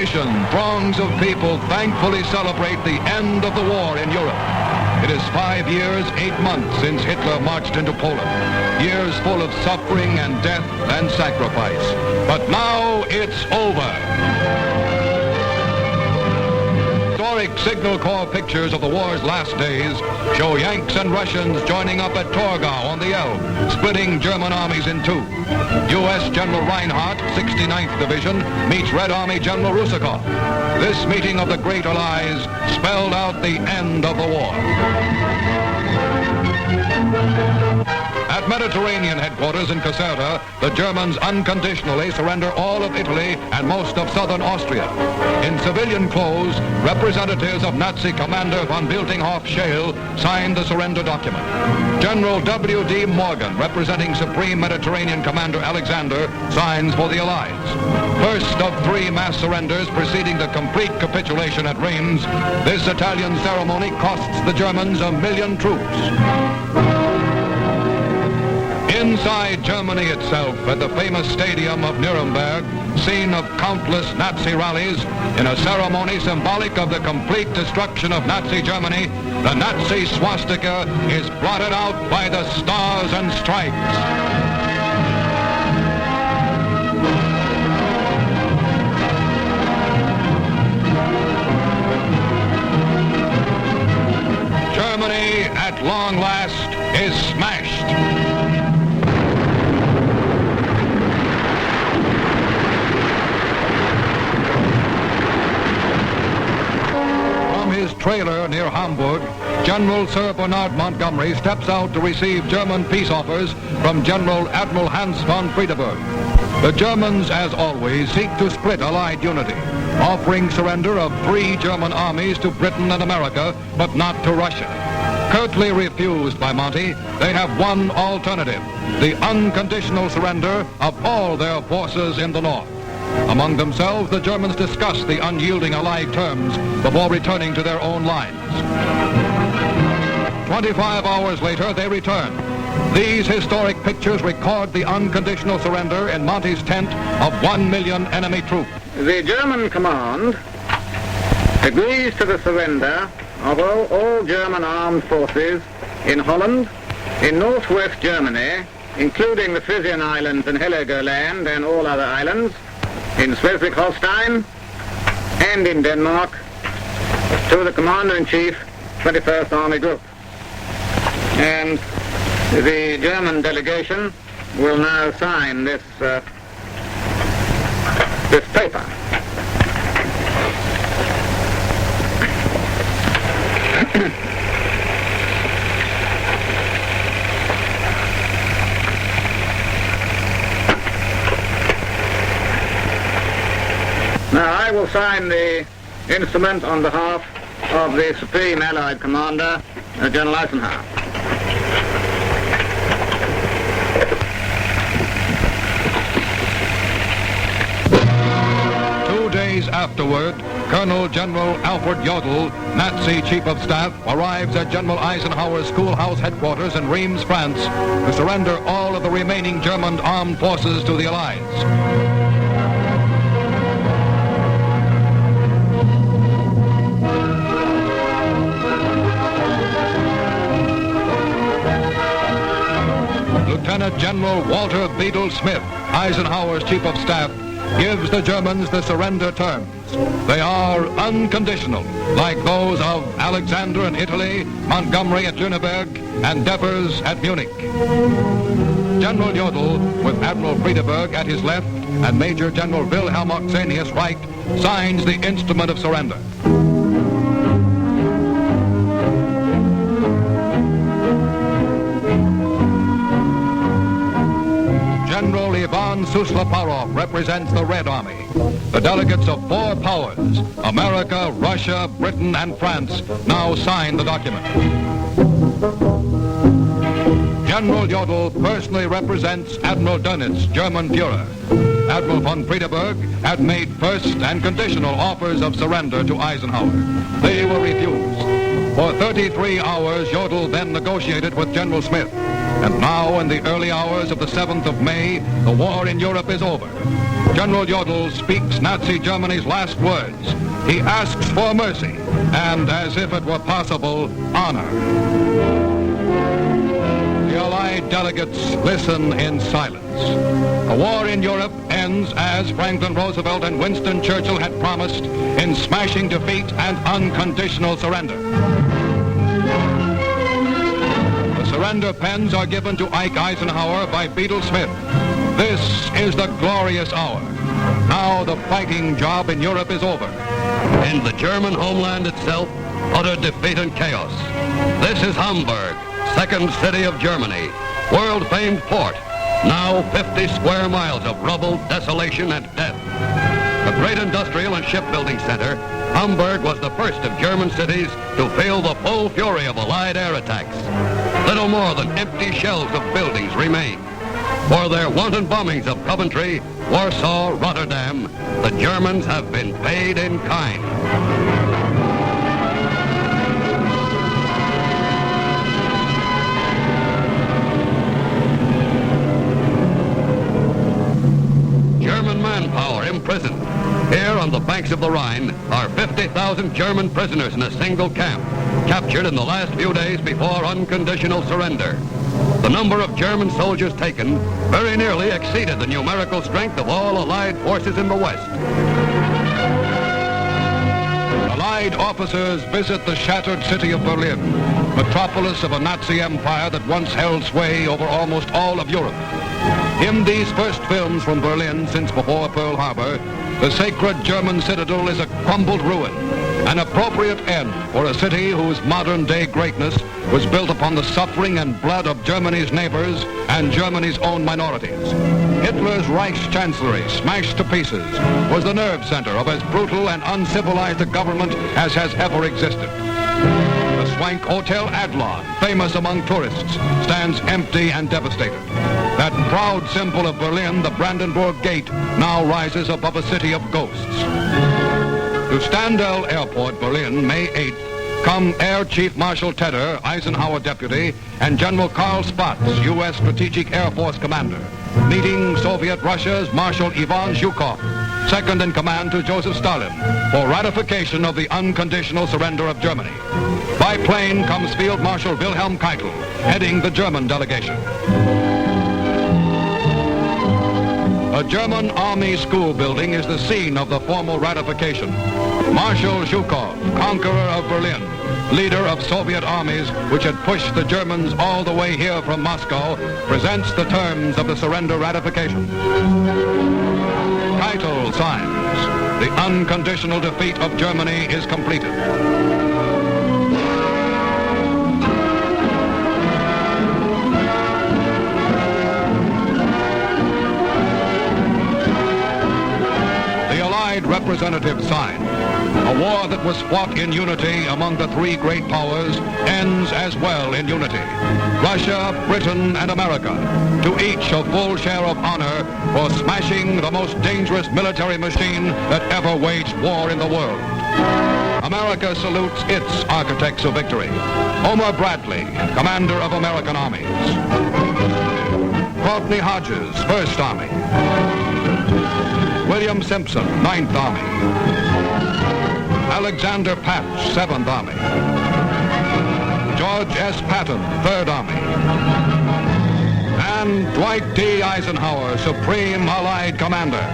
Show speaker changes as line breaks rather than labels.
nation, throngs of people thankfully celebrate the end of the war in Europe. It is 5 years, 8 months since Hitler marched into Poland. Years full of suffering and death and sacrifice. But now it's over. Historic Signal Corps pictures of the war's last days show Yanks and Russians joining up at Torgau on the Elbe, splitting German armies in two. U.S. General Reinhardt, 69th Division, meets Red Army General Rusakov. This meeting of the Great Allies spelled out the end of the war. At Mediterranean headquarters in Caserta, the Germans unconditionally surrender all of Italy and most of southern Austria. In civilian clothes, representatives of Nazi Commander von Bildinghoff-Scheel signed the surrender document. General W.D. Morgan, representing Supreme Mediterranean Commander Alexander, signs for the Allies. First of 3 mass surrenders preceding the complete capitulation at Reims, this Italian ceremony costs the Germans 1 million troops. Inside Germany itself, at the famous stadium of Nuremberg, scene of countless Nazi rallies, in a ceremony symbolic of the complete destruction of Nazi Germany, the Nazi swastika is blotted out by the stars and stripes. Germany, at long last, is smashed. His trailer near Hamburg, General Sir Bernard Montgomery steps out to receive German peace offers from General Admiral Hans von Friedeberg. The Germans, as always, seek to split Allied unity, offering surrender of 3 German armies to Britain and America, but not to Russia. Curtly refused by Monty, they have one alternative, the unconditional surrender of all their forces in the north. Among themselves, the Germans discuss the unyielding Allied terms before returning to their own lines. 25 hours later, they return. These historic pictures record the unconditional surrender in Monty's tent of 1 million enemy troops.
The German command agrees to the surrender of all German armed forces in Holland, in northwest Germany, including the Frisian Islands and Heligoland and all other islands, in Schleswig-Holstein and in Denmark, to the Commander-in-Chief, 21st Army Group. And the German delegation will now sign this paper. Now, I will sign the instrument on behalf of the Supreme Allied Commander, General Eisenhower.
Days afterward, Colonel General Alfred Jodl, Nazi Chief of Staff, arrives at General Eisenhower's schoolhouse headquarters in Reims, France, to surrender all of the remaining German armed forces to the Allies. Lieutenant General Walter Beadle Smith, Eisenhower's Chief of Staff, gives the Germans the surrender terms. They are unconditional, like those of Alexander in Italy, Montgomery at Lüneburg, and Devers at Munich. General Jodl, with Admiral Friedeberg at his left and Major General Wilhelm Oxenius right, signs the instrument of surrender. General Ivan Suslaparov represents the Red Army. The delegates of 4 powers, America, Russia, Britain, and France, now sign the document. General Jodl personally represents Admiral Dönitz, German Führer. Admiral von Friedeberg had made first and conditional offers of surrender to Eisenhower. They were refused. For 33 hours, Jodl then negotiated with General Smith. And now, in the early hours of the 7th of May, the war in Europe is over. General Jodl speaks Nazi Germany's last words. He asks for mercy, and as if it were possible, honor. The Allied delegates listen in silence. The war in Europe ends, as Franklin Roosevelt and Winston Churchill had promised, in smashing defeat and unconditional surrender. The surrender pens are given to Ike Eisenhower by Beadle Smith. This is the glorious hour. Now the fighting job in Europe is over.
In the German homeland itself, utter defeat and chaos. This is Hamburg, second city of Germany, world-famed port, now 50 square miles of rubble, desolation, and death. A great industrial and shipbuilding center, Hamburg was the first of German cities to feel the full fury of Allied air attacks. Little more than empty shells of buildings remain. For their wanton bombings of Coventry, Warsaw, Rotterdam, the Germans have been paid in kind. German manpower imprisoned. Here on the banks of the Rhine are 50,000 German prisoners in a single camp, captured in the last few days before unconditional surrender. The number of German soldiers taken very nearly exceeded the numerical strength of all Allied forces in the West.
Allied officers visit the shattered city of Berlin, metropolis of a Nazi empire that once held sway over almost all of Europe. In these first films from Berlin since before Pearl Harbor, the sacred German citadel is a crumbled ruin, an appropriate end for a city whose modern-day greatness was built upon the suffering and blood of Germany's neighbors and Germany's own minorities. Hitler's Reichschancellery, smashed to pieces, was the nerve center of as brutal and uncivilized a government as has ever existed. The swank Hotel Adlon, famous among tourists, stands empty and devastated. That proud symbol of Berlin, the Brandenburg Gate, now rises above a city of ghosts. To Standell Airport, Berlin, May 8th, come Air Chief Marshal Tedder, Eisenhower Deputy, and General Karl Spaatz, U.S. Strategic Air Force Commander, meeting Soviet Russia's Marshal Ivan Zhukov, second in command to Joseph Stalin, for ratification of the unconditional surrender of Germany. By plane comes Field Marshal Wilhelm Keitel, heading the German delegation. A German army school building is the scene of the formal ratification. Marshal Zhukov, conqueror of Berlin, leader of Soviet armies which had pushed the Germans all the way here from Moscow, presents the terms of the surrender ratification. Keitel signs. The unconditional defeat of Germany is completed. Representative sign. A war that was fought in unity among the three great powers ends as well in unity. Russia, Britain, and America, to each a full share of honor for smashing the most dangerous military machine that ever waged war in the world. America salutes its architects of victory. Homer Bradley, commander of American armies. Courtney Hodges, 1st Army. William Simpson, 9th Army. Alexander Patch, 7th Army. George S. Patton, 3rd Army. And Dwight D. Eisenhower, Supreme Allied Commander.